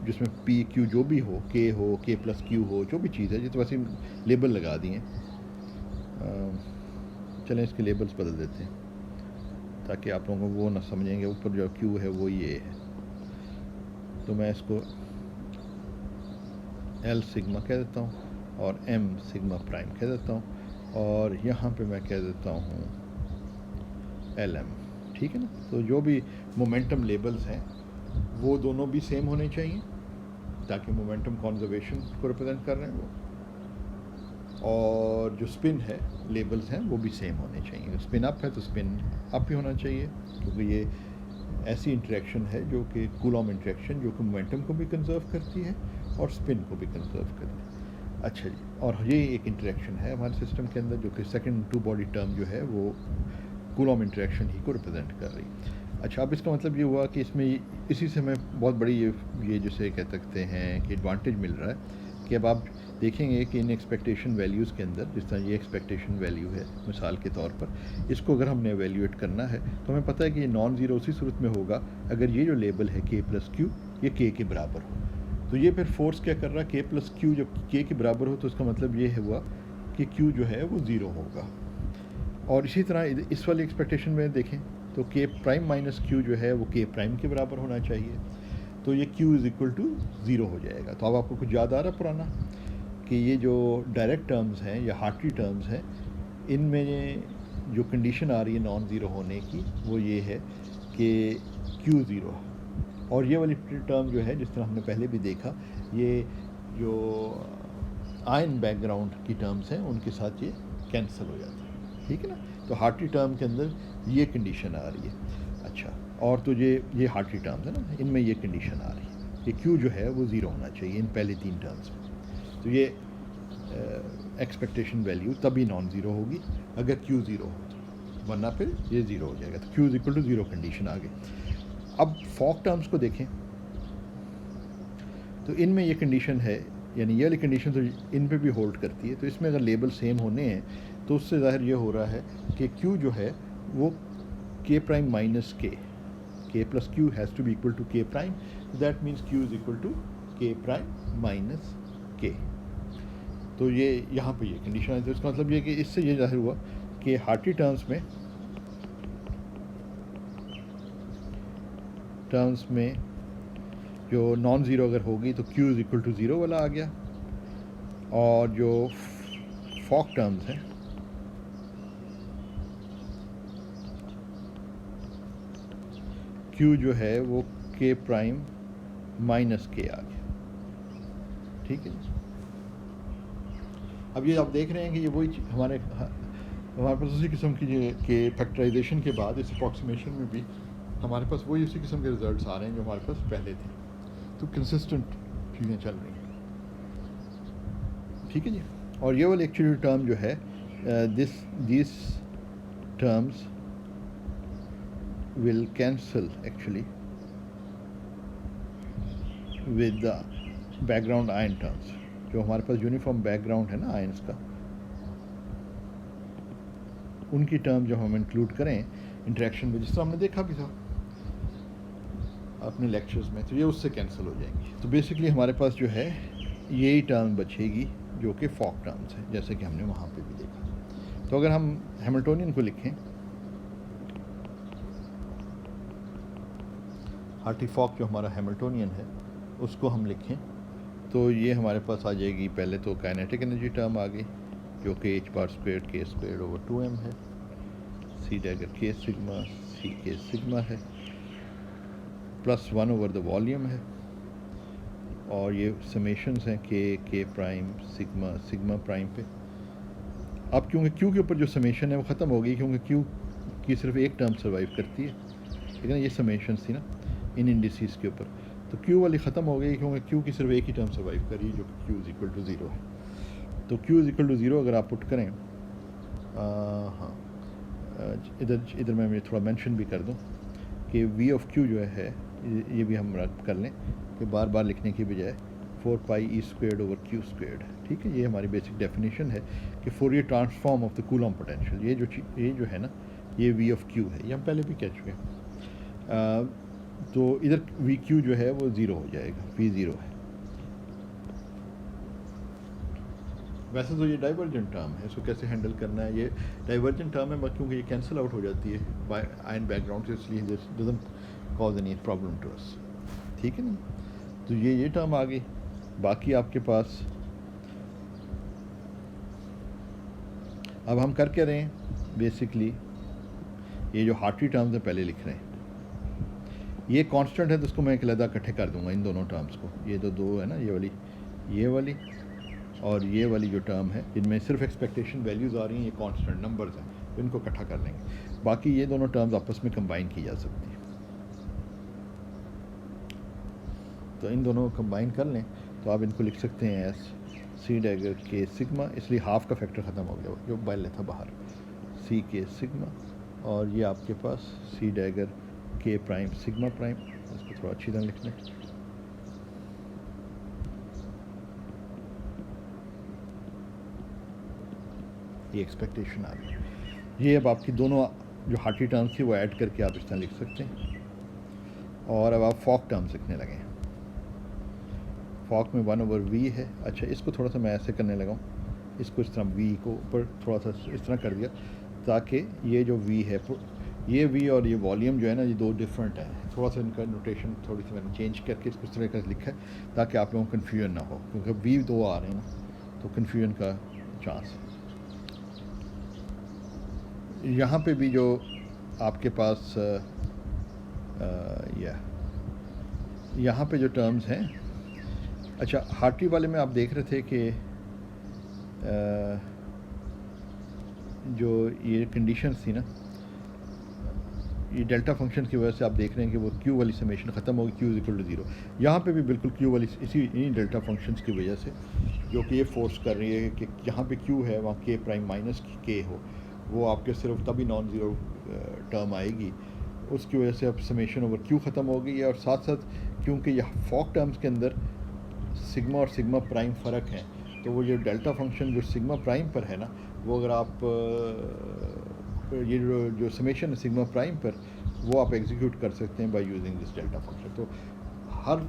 जिसमें पी क्यू जो भी हो, के प्लस क्यू हो, जो भी चीज़ है, ये तो वैसे लेबल लगा दिए। चलें इसके लेबल्स बदल देते हैं ताकि आप लोगों को वो ना समझेंगे ऊपर जो क्यू है वो ये है। तो मैं इसको एल सिग्मा कह देता हूँ और एम सिग्मा प्राइम कह देता हूँ और यहाँ पे मैं कह देता हूँ एल एम, ठीक है ना। तो जो भी मोमेंटम लेबल्स हैं वो दोनों भी सेम होने चाहिए ताकि मोमेंटम कॉन्जर्वेशन को रिप्रेजेंट कर रहे हैं वो, और जो स्पिन है लेबल्स हैं वो भी सेम होने चाहिए। स्पिन अप है तो स्पिन अप ही होना चाहिए क्योंकि ये ऐसी इंटरेक्शन है जो कि कूलॉम इंटरेक्शन जो कि मोमेंटम को भी कंजर्व करती है और स्पिन को भी कंजर्व करती है। अच्छा जी, और ये एक इंटरेक्शन है हमारे सिस्टम के अंदर जो कि सेकंड टू बॉडी टर्म जो है वो कूलॉम इंटरेक्शन ही को रिप्रेजेंट कर रही है। अच्छा, अब इसका मतलब ये हुआ कि इसमें इसी से हमें बहुत बड़ी ये जिसे कह सकते हैं कि एडवांटेज मिल रहा है कि अब आप देखेंगे कि इन एक्सपेक्टेशन वैल्यूज़ के अंदर जिस तरह ये एक्सपेक्टेशन वैल्यू है मिसाल के तौर पर, इसको अगर हमने एवेल्यूएट करना है तो हमें पता है कि ये नॉन ज़ीरो उसी सूरत में होगा अगर ये जो लेबल है के प्लस क्यू ये के बराबर हो। तो ये फिर फोर्स क्या कर रहा है, के प्लस क्यू जब के के बराबर हो तो इसका मतलब ये हुआ कि क्यू जो है वो ज़ीरो होगा। और इसी तरह इस वाली एक्सपेक्टेशन में देखें तो के प्राइम माइनस क्यू जो है वो के प्राइम के बराबर होना चाहिए, तो ये Q is equal to zero हो जाएगा। तो अब आपको कुछ याद आ रहा है पुराना कि ये जो डायरेक्ट टर्म्स हैं या हार्टरी टर्म्स हैं इनमें जो कंडीशन आ रही है नॉन ज़ीरो होने की वो ये है कि क्यू ज़ीरो, और ये वाली टर्म जो है जिस तरह हमने पहले भी देखा ये जो आयन बैकग्राउंड की टर्म्स हैं उनके साथ ये कैंसिल हो जाता है, ठीक है ना। तो हार्टरी टर्म के अंदर ये कंडीशन आ रही है। अच्छा, और तो ये हार्टरी टर्म्स है ना, इनमें ये कंडीशन आ रही है कि क्यू जो है वो ज़ीरो होना चाहिए इन पहले तीन टर्म्स में। तो ये एक्सपेक्टेशन वैल्यू तभी नॉन ज़ीरो होगी अगर क्यू ज़ीरो हो, तो वरना फिर ये ज़ीरो हो जाएगा। तो q is equal to zero condition आ गई। अब फॉक टर्म्स को देखें तो इनमें ये कंडीशन है, यानी ये वाली कंडीशन तो इन पे भी होल्ड करती है। तो इसमें अगर लेबल सेम होने हैं तो उससे ज़ाहिर ये हो रहा है कि क्यू जो है वो k prime minus k plus q has to be equal to के prime, that means q is equal to के प्राइम माइनस के। तो ये यहाँ पे ये कंडीशन है। तो इसका मतलब ये कि इससे ये जाहिर हुआ कि हार्टरी टर्म्स में जो नॉन ज़ीरो अगर होगी तो Q is equal to zero वाला आ गया, और जो फॉक टर्म्स हैं क्यू जो है वो के प्राइम माइनस के आ गया, ठीक है। अब ये आप देख रहे हैं कि ये वही हमारे पास उसी किस्म की के फैक्टराइजेशन के बाद इस अप्रॉक्सीमेशन में भी हमारे पास वही उसी किस्म के रिजल्ट्स आ रहे हैं जो हमारे पास पहले थे। तो कंसिस्टेंट चीज़ें चल रही हैं, ठीक है जी। और ये वाली एक्चुअली टर्म जो है this terms will cancel actually with the background ion terms। जो हमारे पास यूनिफॉर्म बैकग्राउंड है ना आयंस का, उनकी टर्म जो हम इंक्लूड करें इंटरेक्शन में, जिस तरह हमने देखा भी था अपने लेक्चर्स में, तो ये उससे कैंसिल हो जाएंगी। तो बेसिकली हमारे पास जो है यही टर्म बचेगी जो कि फॉक टर्म्स है, जैसे कि हमने वहाँ पे भी देखा। तो अगर हम हैमिल्टोनियन को लिखें, हार्टी फॉक जो हमारा हैमिल्टोनियन है उसको हम लिखें तो ये हमारे पास आ जाएगी। पहले तो काइनेटिक एनर्जी टर्म आ गई जो कि h बार स्क्वायर के स्क्वायर ओवर 2m है, सी डैगर के सिग्मा सी के सिग्मा है, प्लस 1 ओवर द वॉल्यूम है, और ये समेशंस हैं के प्राइम सिग्मा सिग्मा प्राइम पे। अब क्योंकि क्यू के ऊपर जो समेशन है वो ख़त्म हो गई, क्योंकि क्यू की सिर्फ एक टर्म सर्वाइव करती है, ठीक है ना। ये समेशंस थी ना इन इंडिसेस के ऊपर, तो क्यू वाली ख़त्म हो गई क्योंकि क्यू की सिर्फ एक ही टर्म सर्वाइव करी जो कि Q is equal to zero है। तो Q is equal to zero अगर आप पुट करें, हाँ इधर मैं थोड़ा मेंशन भी कर दूं कि वी ऑफ क्यू जो है ये भी हम रद्द कर लें कि बार बार लिखने की बजाय 4 पाई ई स्क्वेयर्ड ओवर क्यू स्क्वेयर्ड, ठीक है। ये हमारी बेसिक डेफिनेशन है कि Fourier transform of the Coulomb potential, ये जो है ना ये वी ऑफ क्यू है, ये हम पहले भी कह चुके हैं। तो इधर वी क्यू जो है वो ज़ीरो हो जाएगा, वी ज़ीरो है। वैसे तो ये डाइवर्जेंट टर्म है, इसको कैसे हैंडल करना है, ये डाइवर्जेंट टर्म है क्योंकि ये कैंसिल आउट हो जाती है बाय आयन बैकग्राउंड से, इसलिए this doesn't cause any problem to us, ठीक है ना। तो ये टर्म आ गई। बाकी आपके पास अब हम कर क्या रहे हैं, बेसिकली ये जो हार्ट्री टर्म्स है पहले लिख रहे हैं। ये कांस्टेंट है तो उसको मैं एक अलग इकट्ठे कर दूंगा इन दोनों टर्म्स को, ये दो है ना, ये वाली और ये वाली जो टर्म है, इनमें सिर्फ एक्सपेक्टेशन वैल्यूज़ आ रही हैं, ये कांस्टेंट नंबर्स हैं, तो इनको इकट्ठा कर लेंगे। बाकी ये दोनों टर्म्स आपस में कंबाइन की जा सकती हैं, तो इन दोनों को कंबाइन कर लें तो आप इनको लिख सकते हैं एस सी डैगर के सिग्मा, इसलिए हाफ का फैक्टर ख़त्म हो गया जो पहले था बाहर, सी के सिग्मा, और ये आपके पास सी dagger K prime sigma prime, इसको थोड़ा अच्छी तरह लिख लें। ये एक्सपेक्टेशन आ गई। ये अब आपकी दोनों जो हार्ट्री टर्म्स थी वो ऐड करके आप इस तरह लिख सकते हैं, और अब आप फॉक टर्म्स लिखने लगे। फॉक में 1 ओवर वी है। अच्छा, इसको थोड़ा सा मैं ऐसे करने लगा हूँ, इसको इस तरह वी को ऊपर थोड़ा सा इस तरह कर दिया ताकि ये जो वी है, ये वी और ये वॉल्यूम जो है ना, ये दो डिफरेंट है। थोड़ा सा इनका नोटेशन थोड़ी सी मैंने चेंज करके इसको इस तरह का लिखा है ताकि आप लोगों को कन्फ्यूजन ना हो, क्योंकि वी दो आ रहे हैं ना, तो कन्फ्यूजन का चांस है। यहाँ पे भी जो आपके पास यहाँ पे जो टर्म्स हैं, अच्छा हार्ट्री वाले में आप देख रहे थे कि जो ये कंडीशंस थी ना, ये डेल्टा फंक्शन की वजह से आप देख रहे हैं कि वो क्यू वाली समेशन ख़त्म होगी, Q is equal to zero. यहाँ पे भी बिल्कुल क्यू वाली इन्हीं डेल्टा फंक्शंस की वजह से, जो कि ये फोर्स कर रही है कि जहाँ पे क्यू है वहाँ के प्राइम माइनस के हो, वो आपके सिर्फ तभी नॉन ज़ीरो टर्म आएगी, उसकी वजह से अब समेशन ओवर क्यू ख़त्म हो गई है। और साथ साथ क्योंकि यह फॉक टर्म्स के अंदर सिग्मा और सिग्मा प्राइम फ़र्क है, तो वो जो डेल्टा फंक्शन जो सिग्मा प्राइम पर है ना, वो अगर आप ये जो समेशन है सिग्मा प्राइम पर, वो आप एग्जीक्यूट कर सकते हैं by using this delta function. तो हर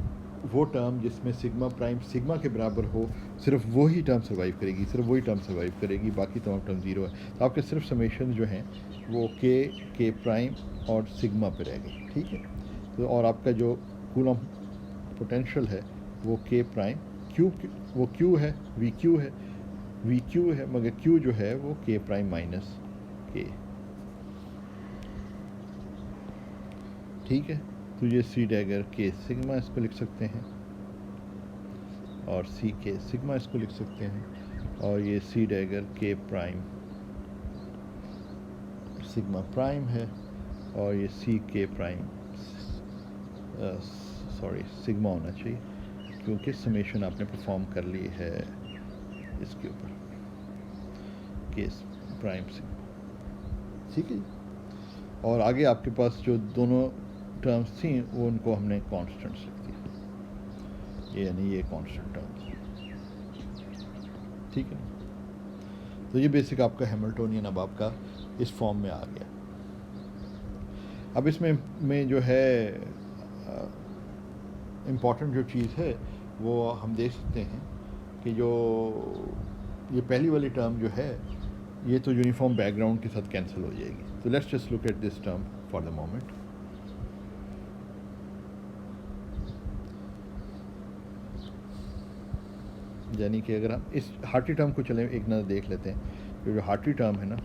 वो टर्म जिसमें सिग्मा प्राइम सिग्मा के बराबर हो, सिर्फ वही टर्म सर्वाइव करेगी, सिर्फ वही टर्म सर्वाइव करेगी, बाकी तमाम टर्म ज़ीरो है। तो आपके सिर्फ समेशन जो हैं वो के प्राइम और सिग्मा पे रह गई, ठीक है। तो और आपका जो कूलॉम पोटेंशियल है वो के प्राइम क्यू, वो क्यू है, वी क्यू है, मगर क्यू जो है वो के प्राइम माइनस के, ठीक है। तो ये सी डैगर के सिग्मा इसको लिख सकते हैं, और सी के सिग्मा इसको लिख सकते हैं, और ये सी dagger K prime sigma prime है, और ये सी के प्राइम सिग्मा होना चाहिए, क्योंकि समेशन आपने परफॉर्म कर ली है इसके ऊपर, केस प्राइम सिग्मा, ठीक है। और आगे आपके पास जो दोनों टर्म्स थी वो उनको हमने कांस्टेंट्स लिख दिया, ये यानी ये कांस्टेंट टर्म्स, ठीक है। तो ये बेसिक आपका हैमिल्टोनियन अब आपका इस फॉर्म में आ गया। अब इसमें जो है इम्पॉर्टेंट जो चीज़ है वो हम देख सकते हैं कि जो ये पहली वाली टर्म जो है ये तो यूनिफॉर्म बैकग्राउंड के साथ कैंसिल हो जाएगी। तो let's just look at this term for the moment. यानी कि अगर हम इस हार्ट्री टर्म को चलें एक नज़र देख लेते हैं, जो हार्ट्री टर्म है ना,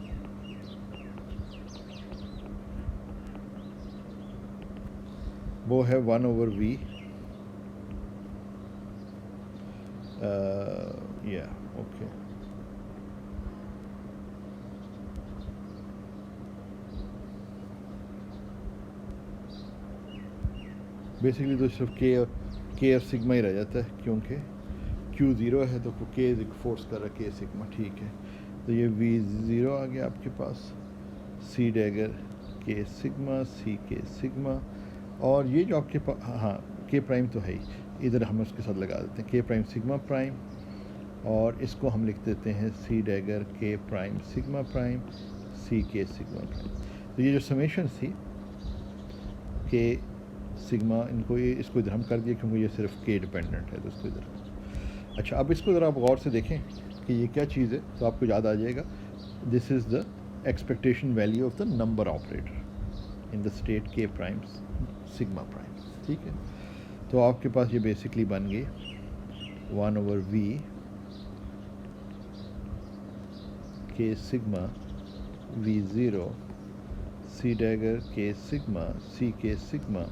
वो है 1/v, या ओके, बेसिकली तो सिर्फ के और सिग्मा ही रह जाता है, क्योंकि Q 0 है तो के फोर्स कर रहा है के सिग्मा, ठीक है। तो ये V 0 आ गया आपके पास, सी डैगर के सिग्मा, सी के सिग्मा, और ये जो आपके पास, हाँ के प्राइम तो है ही, इधर हम उसके साथ लगा देते हैं के प्राइम सिग्मा प्राइम, और इसको हम लिख देते हैं सी dagger K prime sigma prime, सी के सिग्मा प्राइम। तो ये जो समेशन थी के सिग्मा, इसको इधर हम कर दिए क्योंकि ये सिर्फ के डिपेंडेंट है, तो इसको इधर। अच्छा, अब इसको ज़रा आप गौर से देखें कि ये क्या चीज़ है, तो आपको याद आ जाएगा, this is the expectation value of the number operator in the state के प्राइम सिग्मा प्राइम, ठीक है। तो आपके पास ये बेसिकली बन गई 1/v के सिग्मा V0 सी डैगर के सिग्मा, सी के सिग्मा,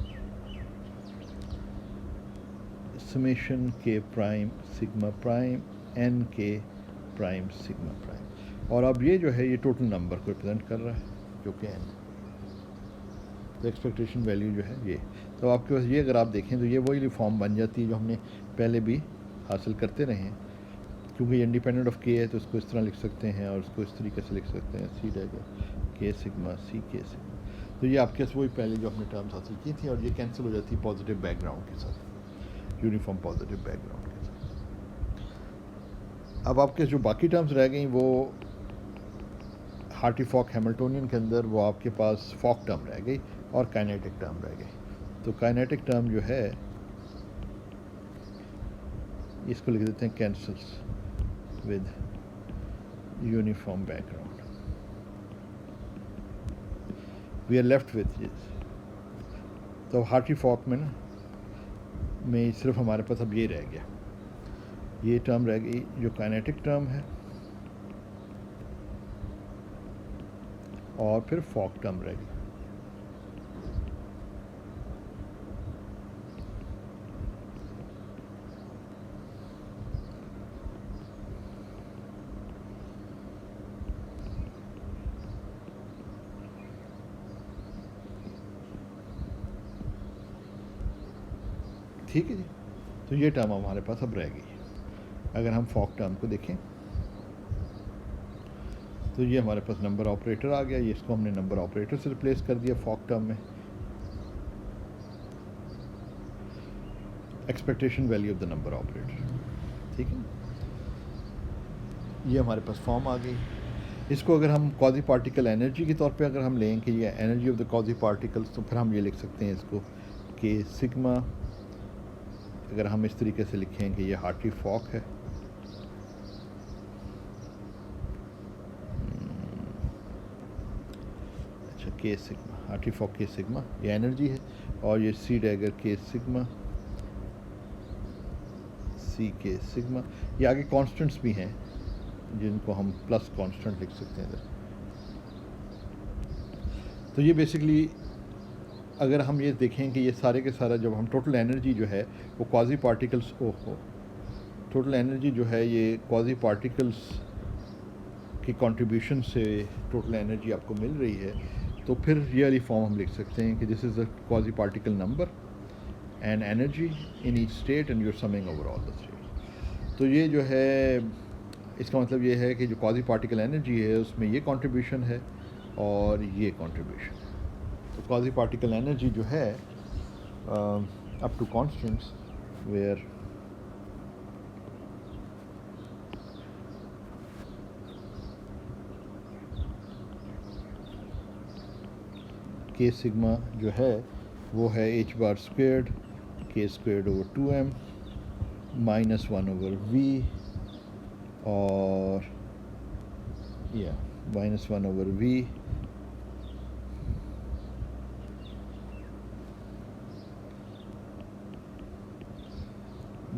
समेशन के प्राइम सिग्मा प्राइम एन के प्राइम सिग्मा प्राइम। और अब ये जो है ये टोटल नंबर को रिप्रेजेंट कर रहा है जो कि एन, तो एक्सपेक्टेशन वैल्यू जो है ये। तो आपके पास ये अगर आप देखें तो ये वही फॉर्म बन जाती है जो हमने पहले भी हासिल करते रहे हैं, क्योंकि ये इंडिपेंडेंट ऑफ के है तो इसको इस तरह लिख सकते हैं और इसको इस तरीके से लिख सकते हैं, सी डैगर के सिग्मा, सी के सिग्मा। तो ये आपके पास वही पहले जो हमने टर्म्स हासिल की थी, और ये कैंसिल हो जाती है पॉजिटिव बैकग्राउंड के साथ, यूनिफॉर्म पॉजिटिव बैकग्राउंड के साथ। अब आपके जो बाकी टर्म्स रह गई वो हार्टी फॉक हैमिल्टोनियन के अंदर वो आपके पास फॉक टर्म रह गई और काइनेटिक टर्म रह गई। तो काइनेटिक टर्म जो है इसको लिख देते हैं cancels with uniform background, we are left with this. तो हार्टी फॉक में सिर्फ हमारे पास अब ये रह गया, ये टर्म रह गई जो काइनेटिक टर्म है, और फिर फॉक टर्म रह गई। ठीक है जी, तो ये टर्म हमारे पास अब रह गई। अगर हम फॉक टर्म को देखें तो ये हमारे पास नंबर ऑपरेटर आ गया, ये इसको हमने नंबर ऑपरेटर से रिप्लेस कर दिया फॉक टर्म में। Expectation value of the number operator, ठीक है। ये हमारे पास फॉर्म आ गई। इसको अगर हम क्वाजी पार्टिकल एनर्जी के तौर पे अगर हम लें कि ये energy of the quasi particles, तो फिर हम ये लिख सकते हैं इसको कि सिग्मा, अगर हम इस तरीके से लिखें कि ये हार्टी फॉक है, अच्छा के सिग्मा, हार्टी फॉक के सिग्मा ये एनर्जी है, और ये सी डैगर के सिग्मा, सी के सिग्मा। ये आगे कांस्टेंट्स भी हैं जिनको हम प्लस कांस्टेंट लिख सकते हैं इधर। तो ये बेसिकली अगर हम ये देखें कि ये सारे के सारा जब हम टोटल एनर्जी जो है वो क्वाजी पार्टिकल्स, टोटल एनर्जी जो है ये क्वाजी पार्टिकल्स की कंट्रीब्यूशन से टोटल एनर्जी आपको मिल रही है, तो फिर ये वाली फॉर्म हम लिख सकते हैं कि this is the quasi particle number and energy in each state and you're summing over all the state. तो ये जो है इसका मतलब ये है कि जो क्वाजी पार्टिकल एनर्जी है उसमें ये कंट्रीब्यूशन है और ये कंट्रीब्यूशन है। तो क्वाजी पार्टिकल एनर्जी जो है अप टू कांस्टेंट्स वेयर के सिग्मा जो है वो है h बार स्क्वेयर्ड के squared over 2m minus 1/v और या माइनस 1/v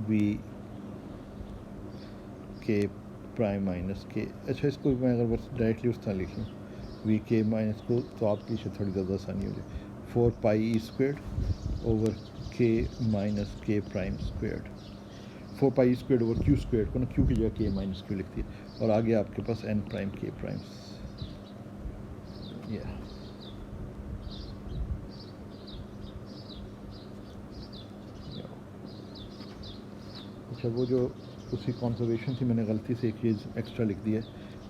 v के प्राइम माइनस के। अच्छा, इसको मैं अगर बस डायरेक्टली उस तरह लिख लूँ वी के माइनस को, तो आपके लिए थोड़ी ज़्यादा आसानी हो जाए, 4 पाई ई स्क्वेयर्ड ओवर k माइनस के प्राइम स्क्वेयर्ड, 4 पाई स्क्वेयर्ड ओवर क्यू स्क्वेयर्ड को ना क्यू की जगह k माइनस क्यू लिखती है, और आगे आपके पास n प्राइम k प्राइम। अच्छा, वो जो उसकी कॉन्जर्वेशन थी, मैंने गलती से एक चीज़ एक्स्ट्रा लिख दी है,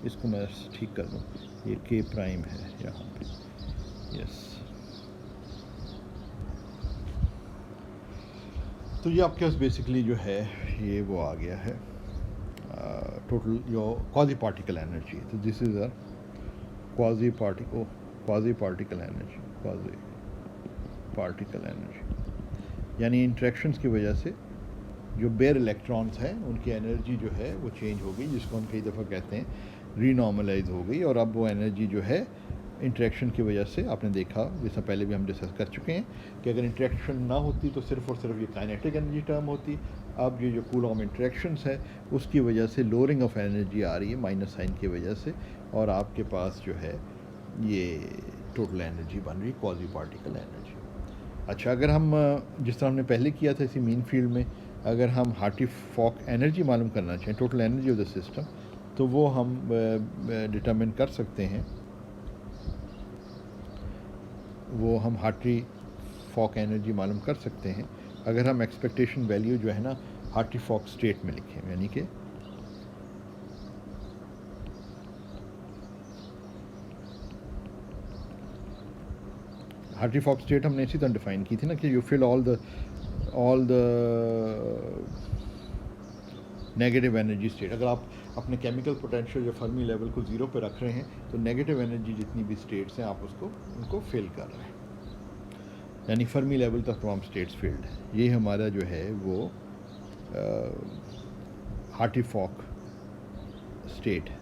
इसको मैं ठीक कर दूँ। ये k प्राइम है यहाँ पे, यस। तो ये आपके पास बेसिकली जो है ये वो आ गया है total your quasi particle energy. तो this is a quasi particle energy, यानी इंट्रैक्शंस की वजह से जो बेयर इलेक्ट्रॉन्स हैं उनकी एनर्जी जो है वो चेंज हो गई, जिसको हम कई दफ़ा कहते हैं रीनॉर्मलाइज हो गई, और अब वो एनर्जी जो है इंटरेक्शन की वजह से, आपने देखा जैसा पहले भी हम डिस्कस कर चुके हैं कि अगर इंटरेक्शन ना होती तो सिर्फ और सिर्फ ये काइनेटिक एनर्जी टर्म होती। अब ये जो कूलॉम इंटरेक्शंस है उसकी वजह से लोअरिंग ऑफ एनर्जी आ रही है माइनस साइन की वजह से, और आपके पास जो है ये टोटल एनर्जी बन रही क्वाजी पार्टिकल एनर्जी। अच्छा, अगर हम जिस तरह हमने पहले किया था इसी मीन फील्ड में, अगर हम हार्ट्री-फॉक एनर्जी मालूम करना चाहें, total energy of the system, तो वो हम डिटरमिन कर सकते हैं। वो हम हार्ट्री-फॉक एनर्जी मालूम कर सकते हैं अगर हम एक्सपेक्टेशन वैल्यू जो है ना हार्ट्री-फॉक स्टेट में लिखें, यानी कि हार्ट्री-फॉक स्टेट हमने इसी तरह डिफाइन की थी ना कि you fill all the negative energy state. अगर आप अपने केमिकल पोटेंशियल या फर्मी लेवल को ज़ीरो पे रख रहे हैं तो नेगेटिव एनर्जी जितनी भी स्टेट्स हैं आप उनको फिल कर रहे हैं, यानी फर्मी लेवल तक तमाम स्टेट्स फील्ड है। ये हमारा जो है वो हार्ट्री-फॉक स्टेट है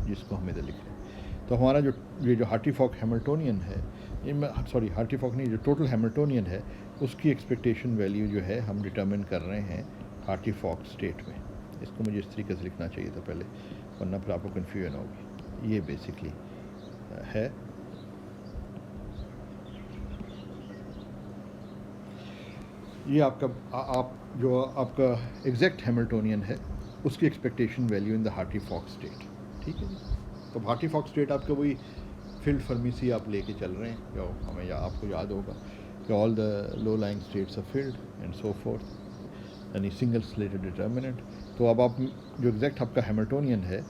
जिसको हम इधर लिख रहे हैं। तो हमारा ये जो हार्ट्री-फॉक हैमिल्टोनियन है, हार्ट्री-फॉक नहीं, जो टोटल हैमिल्टोनियन है उसकी एक्सपेक्टेशन वैल्यू जो है हम डिटरमिन कर रहे हैं हार्ट्री-फॉक स्टेट में। इसको मुझे इस तरीके से लिखना चाहिए था पहले, वरना फिर आपको कन्फ्यूजन होगी। ये बेसिकली है। ये आपका एग्जैक्ट हैमिल्टोनियन है, उसकी expectation value in the Hartree-Fock state. ठीक है जी। तो हार्ट्री-फॉक स्टेट आपका वही फील्ड फर्मी आप लेके चल रहे हैं, जो हमें आपको याद होगा कि all the low lying states are filled and so forth, यानी सिंगल स्लेटेड डिटर्मिनेंट। तो अब आप जो एग्जैक्ट आपका हैमिल्टोनियन है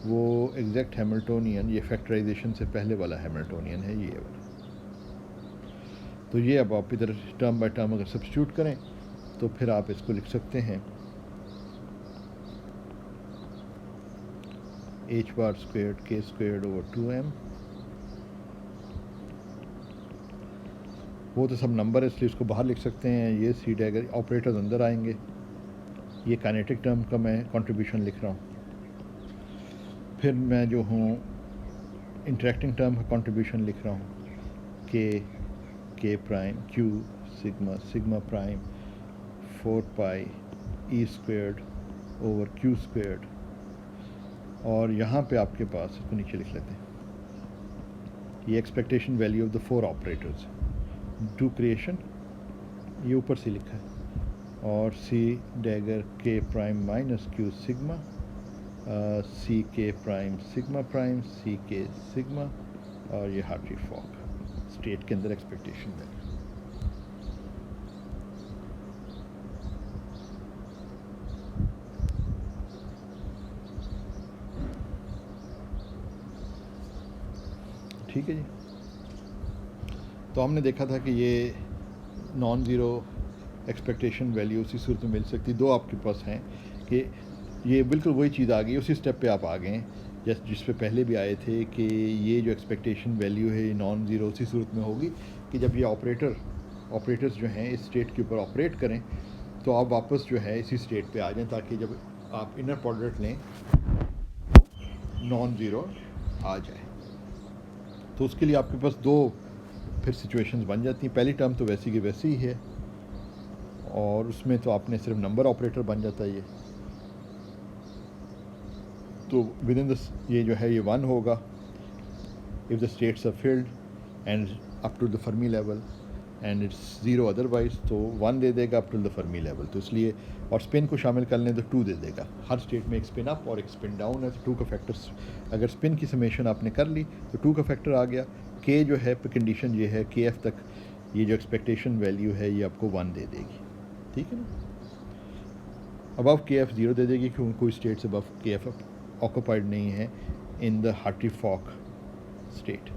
वो एग्जैक्ट हैमिल्टोनियन, ये फैक्टराइजेशन से पहले वाला हैमिल्टोनियन है, ये वाला। तो ये अब आप इधर टर्म बाय टर्म अगर सब्स्टिट्यूट करें तो फिर आप इसको लिख सकते हैं h bar squared k squared over 2m। वो तो सब नंबर है इसलिए इसको बाहर लिख सकते हैं। ये सी डैगर ऑपरेटर्स अंदर आएंगे। ये काइनेटिक टर्म का मैं कंट्रीब्यूशन लिख रहा हूँ। फिर मैं जो हूँ इंटरेक्टिंग टर्म का कंट्रीब्यूशन लिख रहा हूँ, के प्राइम क्यू सिग्मा प्राइम 4 पाई ई स्क्वेयर्ड ओवर क्यू स्क्वेयर्ड, और यहाँ पे आपके पास इसको नीचे लिख लेते हैं, ये expectation value of the 4 operators two creation, ये ऊपर से लिखा है, और सी dagger K prime minus Q sigma, C K prime sigma, C के सिग्मा, और ये हार्ट्री-फॉक स्टेट के अंदर एक्सपेक्टेशन वैल्यू। ठीक है जी। तो हमने देखा था कि ये नॉन ज़ीरो एक्सपेक्टेशन वैल्यू उसी सूरत में मिल सकती। दो आपके पास हैं कि ये बिल्कुल वही चीज़ आ गई, उसी स्टेप पे आप आ गए हैं जिस पे पहले भी आए थे कि ये जो एक्सपेक्टेशन वैल्यू है ये नॉन ज़ीरो उसी सूरत में होगी कि जब ये ऑपरेटर्स जो हैं इस स्टेट के ऊपर ऑपरेट करें तो आप वापस जो है इसी स्टेट पे आ जाएं, ताकि जब आप इनर प्रोडक्ट लें नॉन ज़ीरो आ जाए। तो उसके लिए आपके पास दो फिर सिचुएशंस बन जाती हैं। पहली टर्म तो वैसी की वैसी ही है, और उसमें तो आपने सिर्फ नंबर ऑपरेटर बन जाता है ये, तो विद इन द ये जो है ये 1 होगा if the states are filled and up to the Fermi level, and it's zero otherwise, तो 1 दे देगा up to the Fermi level. तो इसलिए और स्पिन को शामिल कर लें तो 2 दे देगा। हर स्टेट में एक स्पिन अप और एक स्पिन डाउन है, तो 2 का फैक्टर्स, अगर स्पिन की समेशन आपने कर ली तो 2 का फैक्टर आ गया। के जो है कंडीशन ये है के एफ तक, ये जो एक्सपेक्टेशन वैल्यू है ये आपको 1 दे देगी, ठीक है ना। अबव के एफ 0 दे देगी क्योंकि कोई स्टेट्स अबव के एफ ऑक्यूपाइड नहीं है इन द हार्ट्री-फॉक स्टेट,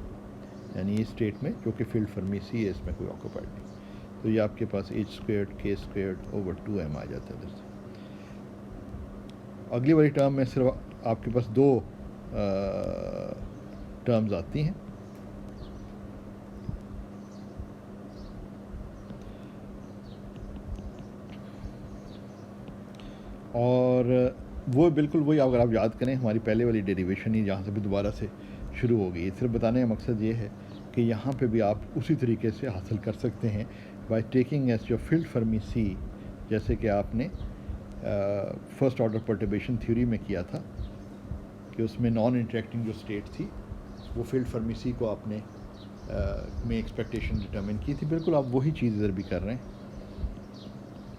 यानी इस स्टेट में जो कि फील्ड फर्मी सी है इसमें कोई ऑक्यूपाइड नहीं। तो ये आपके पास h² k² ओवर 2m आ जाता है इधर से। अगली वाली टर्म में सिर्फ आपके पास 2 टर्म्स आती हैं, और वो बिल्कुल वही, अगर आप याद करें हमारी पहले वाली डेरिवेशन ही जहाँ से भी दोबारा से शुरू हो गई। सिर्फ बताने का मकसद ये है कि यहाँ पे भी आप उसी तरीके से हासिल कर सकते हैं बाय टेकिंग एज जो फील्ड फर्मी सी, जैसे कि आपने फर्स्ट ऑर्डर पर्टर्बेशन थ्योरी में किया था कि उसमें नॉन इंटरेक्टिंग जो स्टेट थी वो फील्ड फर्मी सी को आपने में एक्सपेक्टेशन डिटर्मिन की थी। बिल्कुल आप वही चीज़ इधर भी कर रहे हैं,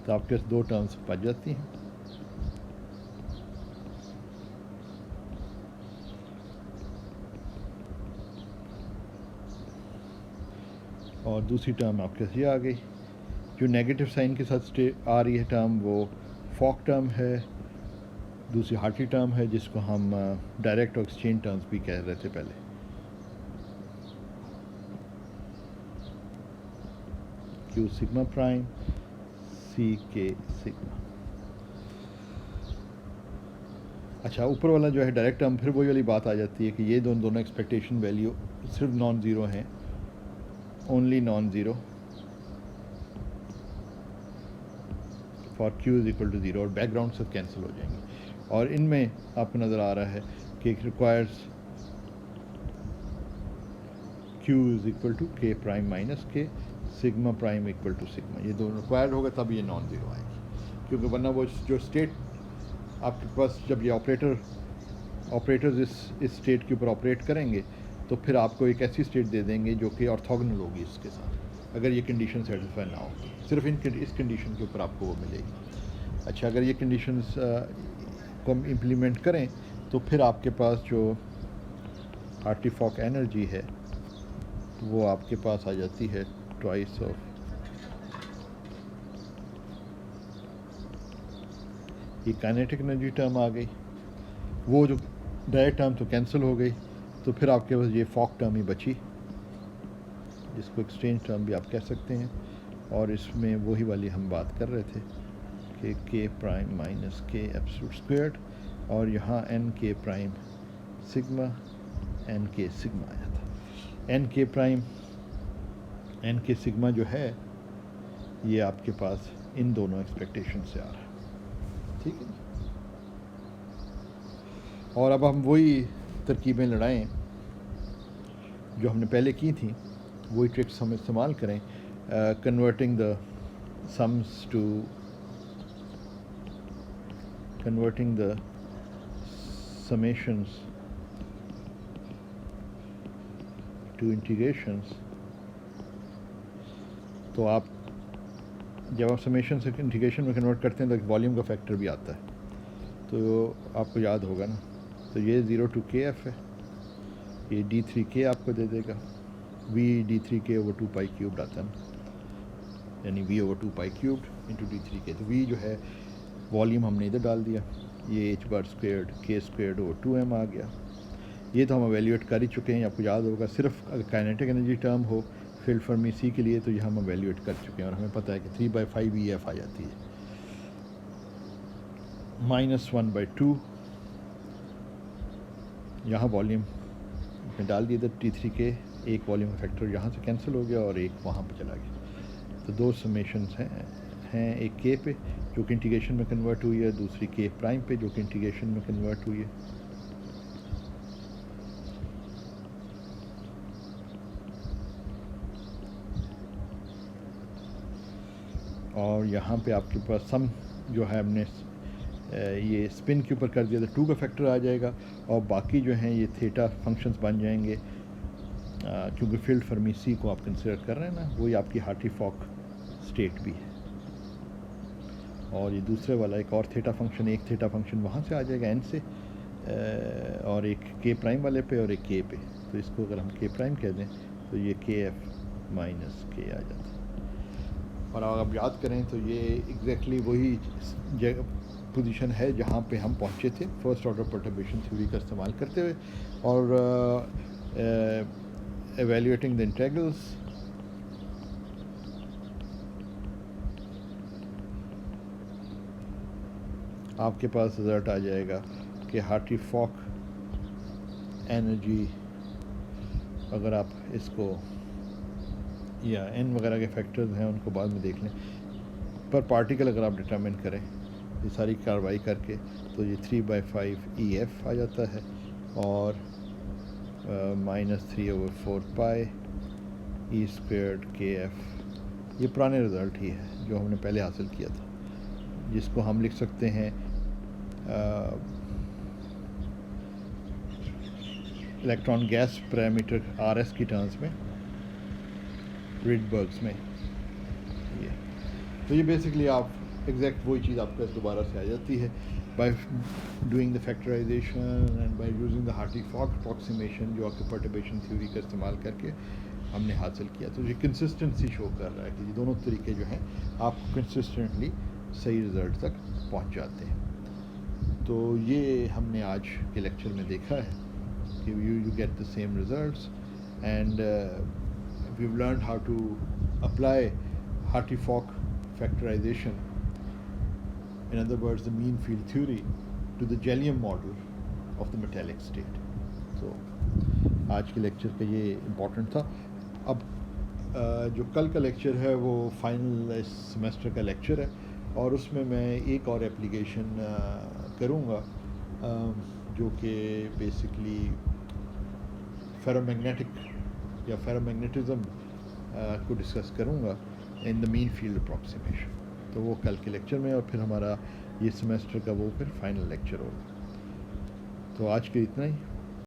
तो आपके पास 2 टर्म्स बच जाती हैं। और दूसरी टर्म आपके पास ये आ गई, जो नेगेटिव साइन के साथ आ रही है टर्म वो फॉक टर्म है, दूसरी हार्ट्री टर्म है जिसको हम डायरेक्ट और एक्सचेंज टर्म्स भी कह रहे थे पहले। क्यू सिग्मा प्राइम सी के सिग्मा। अच्छा, ऊपर वाला जो है डायरेक्ट टर्म, फिर वही वाली बात आ जाती है कि ये दोनों एक्सपेक्टेशन वैल्यू सिर्फ नॉन ज़ीरो हैं, only non zero for Q is equal to zero, और बैकग्राउंड से कैंसिल हो जाएंगे। और इनमें आपको नज़र आ रहा है कि requires Q is equal to के prime minus K, sigma prime equal to sigma, ये दोनों रिक्वायर्ड होगा तब ये नॉन ज़ीरो आएगी, क्योंकि वरना वो जो स्टेट आपके पास जब ये ऑपरेटर्स इस स्टेट के ऊपर ऑपरेट करेंगे तो फिर आपको एक ऐसी स्टेट दे देंगे जो कि ऑर्थोगोनल होगी इसके साथ, अगर ये कंडीशन सेटिस्फाई ना हो। सिर्फ इस कंडीशन के ऊपर आपको वो मिलेगी। अच्छा, अगर ये कंडीशंस को हम इम्प्लीमेंट करें तो फिर आपके पास जो हार्ट्री-फॉक एनर्जी है वो आपके पास आ जाती है ट्वाइस ऑफ, ये काइनेटिक एनर्जी टर्म आ गई, वो जो डायरेक्ट टर्म तो कैंसिल हो गई, तो फिर आपके पास ये फॉक टर्म ही बची, जिसको एक्सचेंज टर्म भी आप कह सकते हैं। और इसमें वही वाली हम बात कर रहे थे कि के प्राइम माइनस के एब्सोल्यूट स्क्वायर्ड, और यहाँ एन के प्राइम सिग्मा एन के सिग्मा आया था। एन के प्राइम एन के सिग्मा जो है ये आपके पास इन दोनों एक्सपेक्टेशन से आ रहा है, ठीक है। और अब हम वही तरकीबें लड़ाएं जो हमने पहले की थी, वही ट्रिक्स हम इस्तेमाल करें, converting the sums to converting the summations to integrations. तो आप जब आप समेशन से इंटीग्रेशन में कन्वर्ट करते हैं तो वॉल्यूम का फैक्टर भी आता है, तो आपको याद होगा ना। तो ये 0 to kf है, ये d3k आपको दे देगा, v d3k ओवर 2 पाई क्यूब्ड आता है, यानी v ओवर 2 पाई क्यूब्ड इंटू d3k। तो v जो है वॉल्यूम हमने इधर डाल दिया, ये h bar squared k squared over 2m आ गया। ये तो हम एवेल्यूएट कर ही चुके हैं, आपको याद होगा। सिर्फ अगर काइनेटिक एनर्जी टर्म हो फील्ड फर्मी सी के लिए तो ये हम एवेल्यूएट कर चुके हैं, और हमें पता है कि 3/5 EF आ जाती है, -1/2 यहाँ वॉल्यूम में डाल दिया था T3k, एक वॉल्यूम का फैक्टर यहाँ से कैंसिल हो गया और एक वहाँ पर चला गया। तो 2 समेशंस हैं एक k पे जो कि इंटीग्रेशन में कन्वर्ट हुई है, दूसरी k प्राइम पे जो कि इंटीग्रेशन में कन्वर्ट हुई है। और यहाँ पे आपके पास सम जो है हमने ये स्पिन के ऊपर कर दिया तो 2 का फैक्टर आ जाएगा, और बाकी जो हैं ये थीटा फंक्शंस बन जाएंगे क्योंकि फील्ड फर्मी सी को आप कंसिडर कर रहे हैं ना, वही आपकी हार्ट्री-फॉक स्टेट भी है। और ये दूसरे वाला एक और थीटा फंक्शन, एक थीटा फंक्शन वहाँ से आ जाएगा एन से, और एक के प्राइम वाले पे और एक के पे। तो इसको अगर हम के प्राइम कह दें तो ये के एफ माइनस के आ जाता है। और अगर आप याद करें तो ये एग्जैक्टली वही पोजीशन है जहाँ पे हम पहुँचे थे फर्स्ट ऑर्डर परटर्बेशन थ्योरी का इस्तेमाल करते हुए, और evaluating the integrals, आपके पास रिज़ल्ट आ जाएगा कि हार्ट्री-फॉक एनर्जी, अगर आप इसको या एन वगैरह के फैक्टर्स हैं उनको बाद में देख लें, पर पार्टिकल अगर आप डिटरमिन करें ये सारी कार्रवाई करके तो ये 3/5 EF आ जाता है, और -3/4 पाई E² KF, ये पुराने रिज़ल्ट ही है जो हमने पहले हासिल किया था, जिसको हम लिख सकते हैं इलेक्ट्रॉन गैस पैरामीटर RS की टर्म्स में, रिडबर्ग्स में। तो ये बेसिकली आप एग्जैक्ट वही चीज़ आपके पास दोबारा से आ जाती है by doing the factorization and by using the Hartree Fock approximation, जो आपके परटर्बेशन थ्योरी का इस्तेमाल करके हमने हासिल किया। तो ये कंसिस्टेंसी शो कर रहा है कि ये दोनों तरीके जो हैं आपको कंसिस्टेंटली सही रिज़ल्ट तक पहुंच जाते हैं। तो ये हमने आज के लेक्चर में देखा है कि you get the same results, and we have learned how to apply Hartree Fock factorization, in other words the mean field theory, to the Jellium model of the metallic state. So आज के लेक्चर का ये इम्पोर्टेंट था। अब जो कल का लेक्चर है वो फाइनल सेमेस्टर का लेक्चर है, और उसमें मैं एक और एप्लीकेशन करूँगा जो कि बेसिकली फेरोमैग्नेटिक या फेरोमैग्नेटिज्म को डिस्कस करूँगा in the mean field approximation. तो वो कल के लेक्चर में, और फिर हमारा ये सेमेस्टर का वो फिर फाइनल लेक्चर होगा। तो आज के इतना ही।